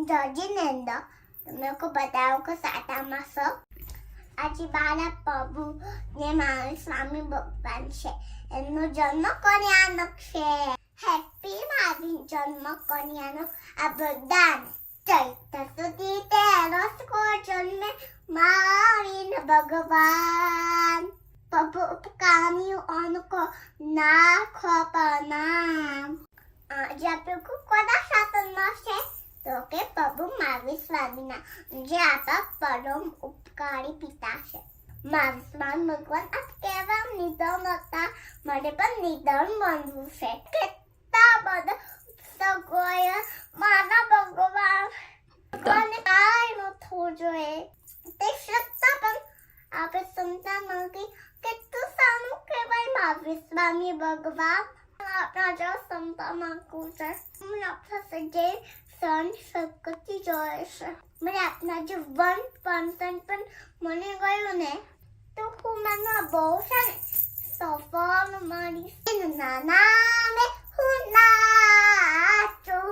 જર્જીનેન્દ્ર મેં को बताओ કે સાતા માસ આજે બાલા પ્રભુ ને મારી સ્વામી ભગવાન છે એમનો જન્મ કર્યાનો છે હેપી મારી જન્મ કર્યાનો આ બધાને ચૈત્ર સુધી તેરસ કો જન્મે મારીને ભગવાન પ્રભુ ઉપકાरियों उनको नाखो प्रणाम आज આપણે કોના શાસનમાં છે તો કે પ્રભુ મહાવીર સ્વામીના જે આપણા પરમ ઉપકારી પિતા છે મહાવીર સ્વામી ભગવાન આ કેવા નિધન હતા મને પણ નિધન બનવું છે કેટલા બધા સગોય મારા ભગવાન મને કાંઈ ન થવું જોઈએ તે છતાં પણ આપણે સમજતા નથી કેટલું સારું કહેવાય મહાવીર સ્વામી ભગવાન આપણા જો સમતા માંગવું છે મને આપણા જે સન શક્તિ જોઈએ છે મને આપના જે 1% પણ મને ગયું ને તો હું મને બહુ છે ને સફળ મારી નામે હું નાચો